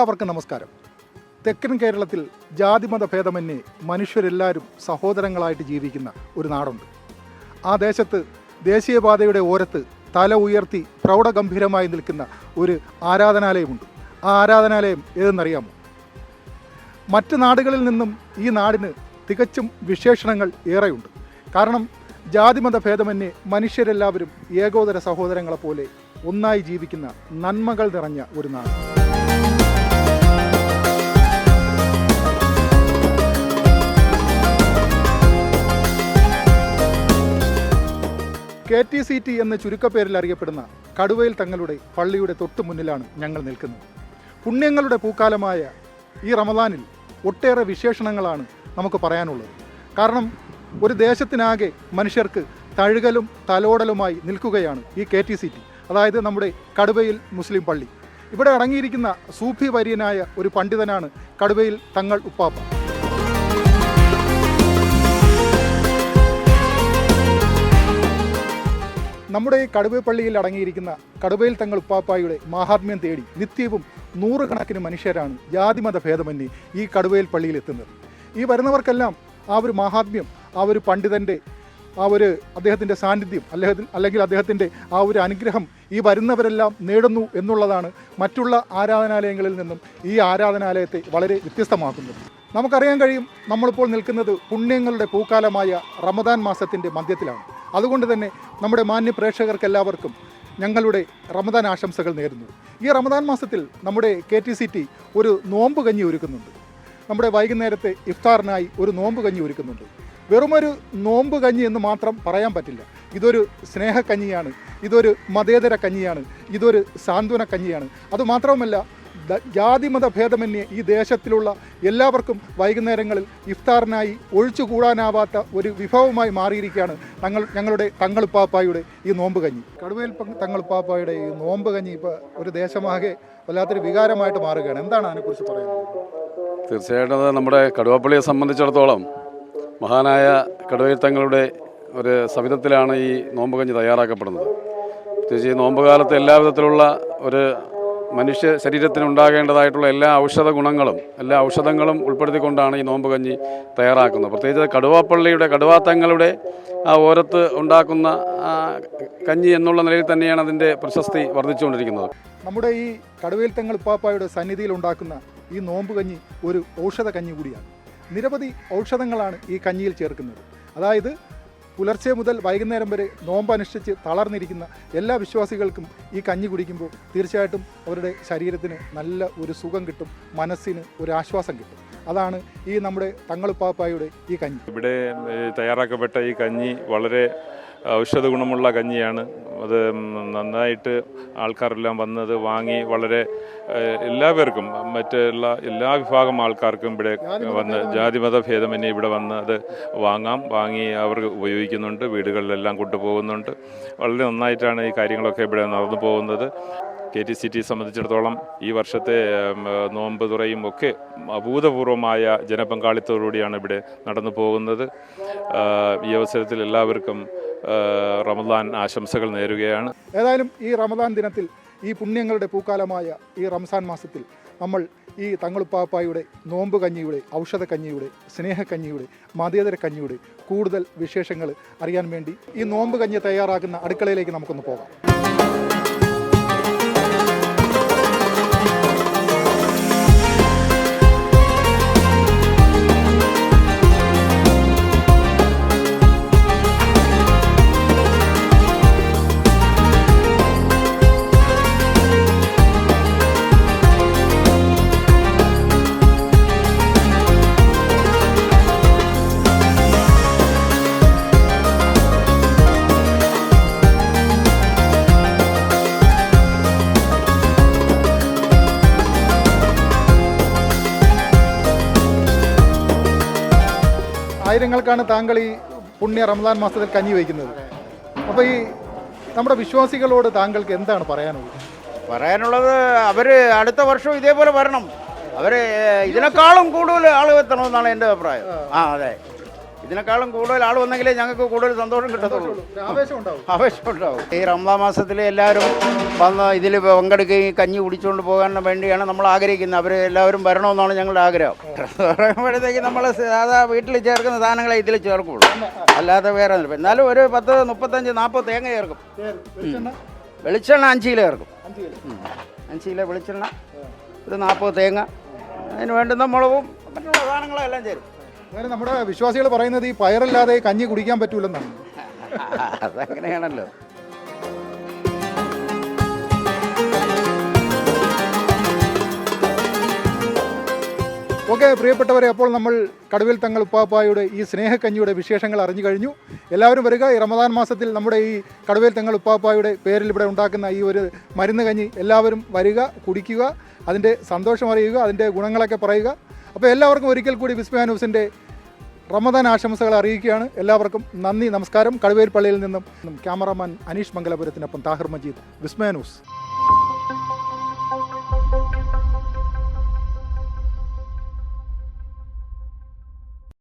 എല്ലാവർക്കും നമസ്കാരം. തെക്കൻ കേരളത്തിൽ ജാതിമത ഭേദമന്യേ മനുഷ്യരെല്ലാവരും സഹോദരങ്ങളായിട്ട് ജീവിക്കുന്ന ഒരു നാടുണ്ട്. ആ ദേശത്ത് ദേശീയപാതയുടെ ഓരത്ത് തല ഉയർത്തി പ്രൗഢഗംഭീരമായി നിൽക്കുന്ന ഒരു ആരാധനാലയമുണ്ട്. ആ ആരാധനാലയം ഏതെന്നറിയാമോ? മറ്റ് നാടുകളിൽ നിന്നും ഈ നാടിന് തികച്ചും വിശേഷണങ്ങൾ ഏറെയുണ്ട്. കാരണം ജാതിമത ഭേദമന്യേ മനുഷ്യരെല്ലാവരും ഏകോദര സഹോദരങ്ങളെപ്പോലെ ഒന്നായി ജീവിക്കുന്ന നന്മകൾ നിറഞ്ഞ ഒരു നാട്. KTCT എന്ന ചുരുക്കപ്പേരിൽ അറിയപ്പെടുന്ന കടുവയിൽ തങ്ങളുടെ പള്ളിയുടെ തൊട്ടു മുന്നിലാണ് ഞങ്ങൾ നിൽക്കുന്നത്. പുണ്യങ്ങളുടെ പൂക്കാലമായ ഈ റമദാനിൽ ഒട്ടേറെ വിശേഷണങ്ങളാണ് നമുക്ക് പറയാനുള്ളത്. കാരണം ഒരു ദേശത്തിനാകെ മനുഷ്യർക്ക് തഴുകലും തലോടലുമായി നിൽക്കുകയാണ് ഈ KTCT, അതായത് നമ്മുടെ കടുവയിൽ മുസ്ലിം പള്ളി. ഇവിടെ അടങ്ങിയിരിക്കുന്ന സൂഫി വര്യനായ ഒരു പണ്ഡിതനാണ് കടുവയിൽ തങ്ങൾ ഉപ്പാപ്പ. നമ്മുടെ ഈ കടുവ പള്ളിയിൽ അടങ്ങിയിരിക്കുന്ന കടുവയിൽ തങ്ങൾ ഉപ്പാപ്പായുടെ മാഹാത്മ്യം തേടി നിത്യവും നൂറുകണക്കിന് മനുഷ്യരാണ് ജാതിമത ഭേദമന്യേ ഈ കടുവയിൽ പള്ളിയിൽ എത്തുന്നത്. ഈ വരുന്നവർക്കെല്ലാം ആ ഒരു മാഹാത്മ്യം, ആ ഒരു പണ്ഡിതൻ്റെ ആ ഒരു അദ്ദേഹത്തിൻ്റെ സാന്നിധ്യം അല്ലെങ്കിൽ അദ്ദേഹത്തിൻ്റെ ആ ഒരു അനുഗ്രഹം ഈ വരുന്നവരെല്ലാം നേടുന്നു എന്നുള്ളതാണ് മറ്റുള്ള ആരാധനാലയങ്ങളിൽ നിന്നും ഈ ആരാധനാലയത്തെ വളരെ വ്യത്യസ്തമാക്കുന്നത്. നമുക്കറിയാൻ കഴിയും, നമ്മളിപ്പോൾ നിൽക്കുന്നത് പുണ്യങ്ങളുടെ പൂക്കാലമായ റമദാൻ മാസത്തിൻ്റെ മധ്യത്തിലാണ്. അതുകൊണ്ട് തന്നെ നമ്മുടെ മാന്യ പ്രേക്ഷകർക്കെല്ലാവർക്കും ഞങ്ങളുടെ റമദാൻ ആശംസകൾ നേരുന്നു. ഈ റമദാൻ മാസത്തിൽ നമ്മുടെ KTCT ഒരു നോമ്പ് കഞ്ഞി ഒരുക്കുന്നുണ്ട്. നമ്മുടെ വൈകുന്നേരത്തെ ഇഫ്താറിനായി ഒരു നോമ്പ് കഞ്ഞി ഒരുക്കുന്നുണ്ട്. വെറുമൊരു നോമ്പ് കഞ്ഞി എന്ന് മാത്രം പറയാൻ പറ്റില്ല. ഇതൊരു സ്നേഹക്കഞ്ഞിയാണ്, ഇതൊരു മതേതര കഞ്ഞിയാണ്, ഇതൊരു സാന്ത്വന കഞ്ഞിയാണ്. അതുമാത്രവുമല്ല, ജാതിമത ഭേദമന്യേ ഈ ദേശത്തിലുള്ള എല്ലാവർക്കും വൈകുന്നേരങ്ങളിൽ ഇഫ്താറിനായി ഒഴിച്ചുകൂടാനാവാത്ത ഒരു വിഭവമായി മാറിയിരിക്കുകയാണ് ഞങ്ങളുടെ തങ്ങളുപ്പാപ്പായുടെ ഈ നോമ്പ് കഞ്ഞി. കടുവയിൽ തങ്ങളുപ്പാപ്പായുടെ ഈ നോമ്പ് കഞ്ഞി ഇപ്പോൾ ഒരു ദേശമാകെ വല്ലാത്തൊരു വികാരമായിട്ട് മാറുകയാണ്. എന്താണ് അതിനെക്കുറിച്ച് പറയുന്നത്? തീർച്ചയായിട്ടും അത് നമ്മുടെ കടുവാപ്പള്ളിയെ സംബന്ധിച്ചിടത്തോളം മഹാനായ കടുവയിൽ തങ്ങളുടെ ഒരു സവിധത്തിലാണ് ഈ നോമ്പ് കഞ്ഞി തയ്യാറാക്കപ്പെടുന്നത്. പ്രത്യേകിച്ച് ഈ നോമ്പ് കാലത്ത് എല്ലാ വിധത്തിലുള്ള ഒരു മനുഷ്യ ശരീരത്തിന് ഉണ്ടാകേണ്ടതായിട്ടുള്ള എല്ലാ ഔഷധങ്ങളും ഉൾപ്പെടുത്തിക്കൊണ്ടാണ് ഈ നോമ്പ് കഞ്ഞി തയ്യാറാക്കുന്നത്. പ്രത്യേകിച്ച് കടുവാത്തങ്ങളുടെ ആ ഓരത്ത് ഉണ്ടാക്കുന്ന കഞ്ഞി എന്നുള്ള നിലയിൽ തന്നെയാണ് അതിൻ്റെ പ്രശസ്തി വർദ്ധിച്ചുകൊണ്ടിരിക്കുന്നത്. നമ്മുടെ ഈ കടുവയിൽ തങ്ങൾ ഉപ്പാപ്പായുടെ സന്നിധിയിൽ ഉണ്ടാക്കുന്ന ഈ നോമ്പ് കഞ്ഞി ഒരു ഔഷധ കഞ്ഞി കൂടിയാണ്. നിരവധി ഔഷധങ്ങളാണ് ഈ കഞ്ഞിയിൽ ചേർക്കുന്നത്. അതായത് പുലർച്ചെ മുതൽ വൈകുന്നേരം വരെ നോമ്പനുഷ്ഠിച്ച് തളർന്നിരിക്കുന്ന എല്ലാ വിശ്വാസികൾക്കും ഈ കഞ്ഞി കുടിക്കുമ്പോൾ തീർച്ചയായിട്ടും അവരുടെ ശരീരത്തിന് നല്ല ഒരു സുഖം കിട്ടും, മനസ്സിന് ഒരു ആശ്വാസം കിട്ടും. അതാണ് ഈ നമ്മുടെ തങ്ങളുപ്പാപ്പായുടെ ഈ കഞ്ഞി. ഇവിടെ തയ്യാറാക്കപ്പെട്ട ഈ കഞ്ഞി വളരെ ഔഷധ ഗുണമുള്ള കഞ്ഞിയാണ്. അത് നന്നായിട്ട് ആൾക്കാരെല്ലാം വന്നത് വാങ്ങി വളരെ എല്ലാവർക്കും മറ്റുള്ള എല്ലാ വിഭാഗം ആൾക്കാർക്കും ഇവിടെ വന്ന് ജാതിമത ഭേദമന്യേ ഇവിടെ വന്ന് അത് വാങ്ങി അവർ ഉപയോഗിക്കുന്നുണ്ട്, വീടുകളിലെല്ലാം കൊണ്ടുപോകുന്നുണ്ട്. വളരെ നന്നായിട്ടാണ് ഈ കാര്യങ്ങളൊക്കെ ഇവിടെ നടന്നു പോകുന്നത്. KTCT സംബന്ധിച്ചിടത്തോളം ഈ വർഷത്തെ നോമ്പ് തുറയും ഒക്കെ അഭൂതപൂർവമായ ജനപങ്കാളിത്തത്തോടുകൂടിയാണ് ഇവിടെ നടന്നു പോകുന്നത്. ഈ അവസരത്തിൽ എല്ലാവർക്കും റമദാൻ ആശംസകൾ നേരുകയാണ്. ഏതായാലും ഈ റമദാൻ ദിനത്തിൽ, ഈ പുണ്യങ്ങളുടെ പൂക്കാലമായ ഈ റംസാൻ മാസത്തിൽ നമ്മൾ ഈ തങ്ങളുപ്പാപ്പായുടെ നോമ്പ് കഞ്ഞിയുടെ, ഔഷധ കഞ്ഞിയുടെ, സ്നേഹക്കഞ്ഞിയുടെ, മതേതര കഞ്ഞിയുടെ കൂടുതൽ വിശേഷങ്ങൾ അറിയാൻ വേണ്ടി ഈ നോമ്പ് കഞ്ഞി തയ്യാറാക്കുന്ന അടുക്കളയിലേക്ക് നമുക്കൊന്ന് പോകാം. ആയിരങ്ങൾക്കാണ് താങ്കൾ ഈ പുണ്യ റമദാൻ മാസത്തിൽ കഞ്ഞി വയ്ക്കുന്നത്. അപ്പോൾ ഈ നമ്മുടെ വിശ്വാസികളോട് താങ്കൾക്ക് എന്താണ് പറയാനുള്ളത്? അവർ അടുത്ത വർഷം ഇതേപോലെ വരണം. അവർ ഇതിനേക്കാളും കൂടുതൽ ആൾ എത്തണമെന്നാണ് എൻ്റെ അഭിപ്രായം. അതെ, ഇതിനേക്കാളും കൂടുതൽ ആൾ വന്നെങ്കിലേ ഞങ്ങൾക്ക് കൂടുതൽ സന്തോഷം കിട്ടത്തുള്ളൂ, ആവേശം ഉണ്ടാവും. ആവശ്യം ഉണ്ടാവും. ഈ റമദാൻ മാസത്തിൽ എല്ലാവരും വന്ന് ഇതിൽ പങ്കെടുക്കുകയും കഞ്ഞി കുടിച്ചുകൊണ്ട് പോകാൻ വേണ്ടിയാണ് നമ്മൾ ആഗ്രഹിക്കുന്നത്. അവർ എല്ലാവരും വരണമെന്നാണ് ഞങ്ങളുടെ ആഗ്രഹം. പറയുമ്പോഴത്തേക്ക് നമ്മൾ സാധാ വീട്ടിൽ ചേർക്കുന്ന സാധനങ്ങളെ ഇതിൽ ചേർക്കുള്ളൂ, അല്ലാതെ വേറെ ഒന്നും. എന്നാലും ഒരു 10, 35, 40 തേങ്ങ ചേർക്കും. വെളിച്ചെണ്ണ 5 കിലോ ചേർക്കും. 5 കിലോ വെളിച്ചെണ്ണ, ഒരു 40 തേങ്ങ, അതിന് വേണ്ടുന്ന മുളകും മറ്റുള്ള സാധനങ്ങളെല്ലാം ചേരും. അതായത് നമ്മുടെ വിശ്വാസികൾ പറയുന്നത് ഈ പയറില്ലാതെ കഞ്ഞി കുടിക്കാൻ പറ്റൂലെന്നാണ്. അതങ്ങനെയാണല്ലോ. ഓക്കെ പ്രിയപ്പെട്ടവരെ, അപ്പോൾ നമ്മൾ കടുവേൽ തങ്ങൾ ഉപ്പാപ്പായുടെ ഈ സ്നേഹക്കഞ്ഞിയുടെ വിശേഷങ്ങൾ അറിഞ്ഞു കഴിഞ്ഞു. എല്ലാവരും വരിക. ഈ റമദാൻ മാസത്തിൽ നമ്മുടെ ഈ കടുവേൽ തങ്ങൾ ഉപ്പാപ്പായുടെ പേരിൽ ഇവിടെ ഉണ്ടാക്കുന്ന ഈ ഒരു മരുന്ന് കഞ്ഞി എല്ലാവരും വരിക, കുടിക്കുക, അതിൻ്റെ സന്തോഷം അറിയുക, അതിൻ്റെ ഗുണങ്ങളൊക്കെ പറയുക. അപ്പോൾ എല്ലാവർക്കും ഒരിക്കൽ കൂടി വിസ്മയ ന്യൂസിൻ്റെ റമദാൻ ആശംസകൾ അറിയിക്കുകയാണ്. എല്ലാവർക്കും നന്ദി, നമസ്കാരം. കടുവേൽ പള്ളിയിൽ നിന്നും ക്യാമറാമാൻ അനീഷ് മംഗലപുരത്തിനൊപ്പം താഹിർ മജീദ്, വിസ്മയ ന്യൂസ്.